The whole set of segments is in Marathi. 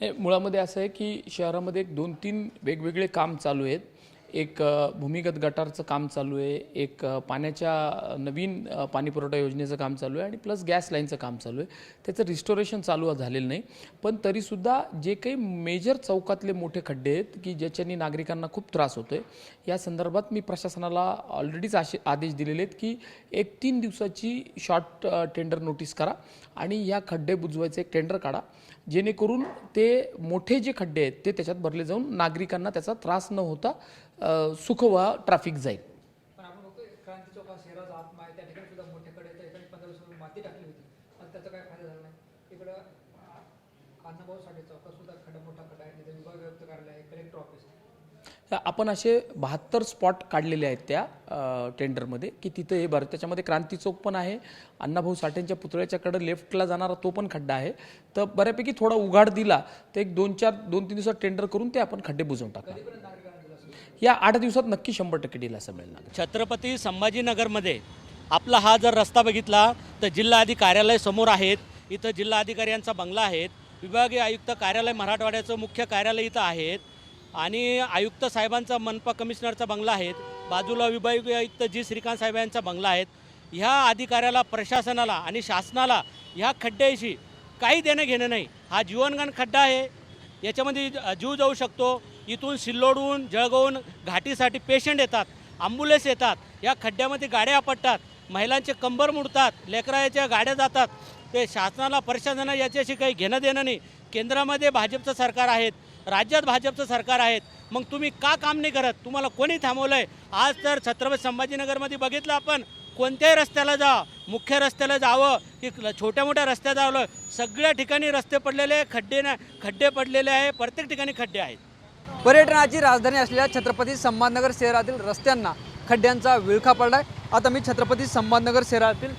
मुळामध्ये असं आहे की शहरामध्ये एक 2-3 वेगवेगळे काम चालू आहेत. एक भूमिगत गटारचं काम चालू आहे, एक पाण्याच्या नवीन पाणीपुरवठा योजनेचं काम चालू आहे आणि प्लस गॅस लाईनचं काम चालू आहे. त्याचं रिस्टोरेशन चालू झालेलं नाही, पण तरीसुद्धा जे काही मेजर चौकातले मोठे खड्डे आहेत की ज्याच्यानी नागरिकांना खूप त्रास होतोय, या संदर्भात मी प्रशासनाला ऑलरेडीच आदेश दिलेले आहेत की एक 3 दिवसाची शॉर्ट टेंडर नोटीस करा आणि या खड्डे बुजवायचे एक टेंडर काढा, जेणेकरून ते मोठे जे खड्डे आहेत ते त्याच्यात भरले जाऊन नागरिकांना त्याचा त्रास न होता सुखवा ट्रॅफिक जाईल. पण आपण बघतो क्रांती चौक हा शहराचा आत्मा आहे, त्या ठिकाणी सुद्धा मोठे खड्डे आहेत, त्या ठिकाणी 15 दिवसापूर्वी माती टाकली होती, पण त्याचा काय फायदा झाला नाही. इकडं अण्णाभाऊ साठे चौकात सुद्धा मोठा खड्डा आहे, तिथे विभाग आयुक्त कार्यालय आहे, कलेक्टर ऑफिस आहे. आपण असे 72 स्पॉट काढलेले आहेत त्या टेंडरमध्ये की तिथं हे भरत. त्याच्यामध्ये क्रांती चौक पण आहे, अण्णाभाऊ साठेंच्या पुतळ्याच्याकडे लेफ्टला जाणारा तो पण खड्डा आहे. तर बऱ्यापैकी थोडा उघाड दिला तर एक 2-3 दिवसात टेंडर करून ते आपण खड्डे बुजवून टाकणार. या 8 दिवसात नक्की 100% डील असं मिळणार. छत्रपती संभाजीनगरमध्ये आपला हा जर रस्ता बघितला तर जिल्हाधिकारी कार्यालय समोर आहेत. इथं जिल्हाधिकारी यांचा बंगला आहेत, विभागीय आयुक्त कार्यालय मराठवाड्याचं मुख्य कार्यालय इथं आहेत आणि आयुक्त साहेबांचा मनपा कमिशनरचा बंगला आहेत. बाजूला विभागीय आयुक्त जी श्रीकांत साहेब यांचा बंगला आहेत. ह्या अधिकाऱ्याला, प्रशासनाला आणि शासनाला ह्या खड्ड्याशी काही देणं घेणं नाही. हा जीवनगान खड्डा आहे, याच्यामध्ये जीव जाऊ शकतो. इथून सिल्लोडहून जळगावहून घाटीसाठी पेशंट येतात, ॲम्ब्युलन्स येतात, या खड्ड्यामध्ये गाड्या आपटतात, महिलांचे कंबर मुडतात, लेकराच्या गाड्या जातात. ते शासनाला, प्रशासनाला याच्याशी काही घेणं देणं नाही. केंद्रामध्ये भाजपचं सरकार आहेत, राज्यात भाजपचं सरकार आहेत, मग तुम्ही का काम नाही करत? तुम्हाला कोणी थांबवलं आहे? आज तर छत्रपती संभाजीनगरमध्ये बघितलं आपण, कोणत्याही रस्त्याला जा, मुख्य रस्त्याला जावं की छोट्या मोठ्या रस्त्यात जावं, सगळ्या ठिकाणी रस्ते पडलेले, खड्डे पडलेले आहे, प्रत्येक ठिकाणी खड्डे आहेत. पर्यटनाची राजधानी असलेल्या छत्रपती संभाजीनगर शहरातील रस्त्यांना खड्ड्यांचा विळखा पडलाय. आता मी छत्रपती संभाजीनगर शहरातील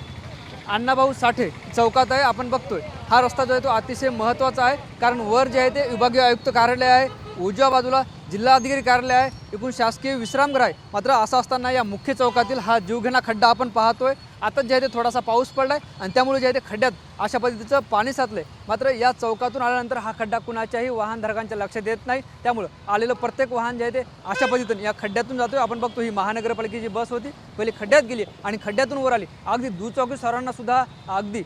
अण्णाभाऊ साठे चौकात आहे. आपण बघतोय हा रस्ता जो आहे तो अतिशय महत्त्वाचा आहे, कारण वर जे आहे ते विभागीय आयुक्त कार्यालय आहे, उजव्या बाजूला जिल्हाधिकारी कार्यालय आहे, एकूण शासकीय विश्रामगृह आहे. मात्र असं असताना या मुख्य चौकातील हा जीवघेणा खड्डा आपण पाहतोय. आता जे आहे ते थोडासा पाऊस पडलाय आणि त्यामुळे जे आहे ते खड्ड्यात अशा पद्धतीचं पाणी साचलंय. मात्र या चौकातून आल्यानंतर हा खड्डा कुणाच्याही वाहनधारकांच्या लक्षात येत नाही, त्यामुळं आलेलं प्रत्येक वाहन जे आहे ते अशा पद्धतीने या खड्ड्यातून जातोय. आपण बघतो ही महानगरपालिकेची बस होती, पहिली खड्ड्यात गेली आणि खड्ड्यातून वर आली. अगदी दुचाकी स्वारांना सुद्धा अगदी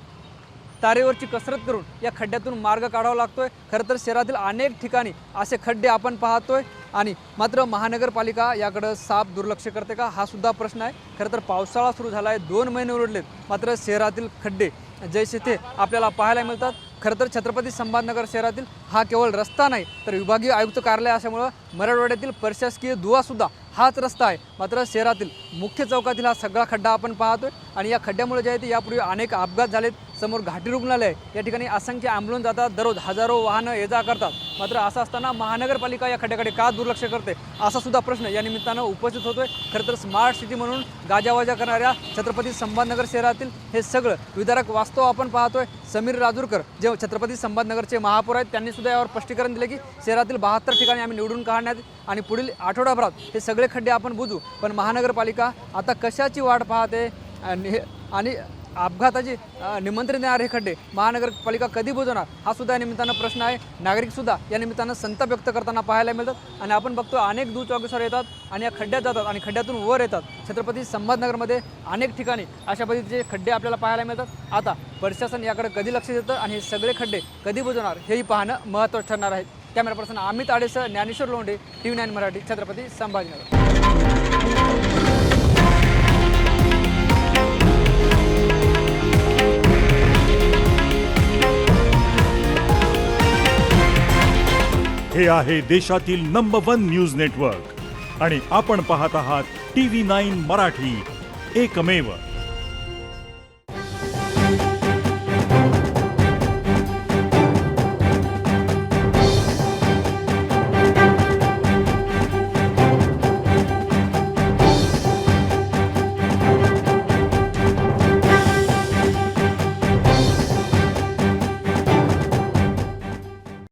तारेवरची कसरत करून या खड्ड्यातून मार्ग काढावा लागतोय. खरं तर शहरातील अनेक ठिकाणी असे खड्डे आपण पाहतोय आणि मात्र महानगरपालिका याकडं साफ दुर्लक्ष करते का, हा सुद्धा प्रश्न आहे. खरं तर पावसाळा सुरू झाला आहे, 2 महिने उरलेत, मात्र शहरातील खड्डे जैसे ते आपल्याला पाहायला मिळतात. खरं तर छत्रपती संभाजीनगर शहरातील हा केवळ रस्ता नाही तर विभागीय आयुक्त कार्यालय असल्यामुळं मराठवाड्यातील प्रशासकीय दुवासुद्धा हाच रस्ता आहे. मात्र शहरातील मुख्य चौकातील हा सगळा खड्डा आपण पाहतोय आणि या खड्ड्यामुळे जे आहे ते यापूर्वी अनेक अपघात झालेत. समोर घाटी रुग्णालय, या ठिकाणी असंख्य ॲम्ब्युलन्स जातात, दररोज हजारो वाहनं ये जा करतात. मात्र असं असताना महानगरपालिका या खड्ड्याकडे का दुर्लक्ष करते, असा सुद्धा प्रश्न या निमित्तानं उपस्थित होतोय. खरं तर स्मार्ट सिटी म्हणून गाजावाजा करणाऱ्या छत्रपती संभाजीनगर शहरातील हे सगळं विदारक वास्तव आपण पाहतोय. समीर राजूरकर जे छत्रपती संभाजीनगरचे महापौर आहेत, त्यांनी सुद्धा यावर स्पष्टीकरण दिले की शहरातील 72 ठिकाणी आम्ही निवडून काढण्यात आणि पुढील आठवडाभरात हे सगळे खड्डे आपण बुजू. पण महानगरपालिका आता कशाची वाट पाहते आणि अपघाताची निमंत्रण देणारे हे खड्डे महानगरपालिका कधी बुजवणार, हा सुद्धा या निमित्तानं प्रश्न आहे. नागरिकसुद्धा या निमित्तानं संताप व्यक्त करताना पाहायला मिळतात आणि आपण बघतो अनेक दुचाकीस्वार येतात आणि या खड्ड्यात जातात आणि खड्ड्यातून वर येतात. छत्रपती संभाजीनगरमध्ये अनेक ठिकाणी अशा पद्धतीचे खड्डे आपल्याला पाहायला मिळतात. आता प्रशासन याकडे कधी लक्ष देतं आणि हे सगळे खड्डे कधी बुजवणार हेही पाहणं महत्त्वाचं ठरणार आहे. कॅमेरा पर्सन अमित आडेसह ज्ञानेश्वर लोंढे, TV9 मराठी, छत्रपती संभाजीनगर. हे आहे देशातील नंबर 1 न्यूज नेटवर्क आणि आपण पाहत आहात TV9 मराठी, एकमेव.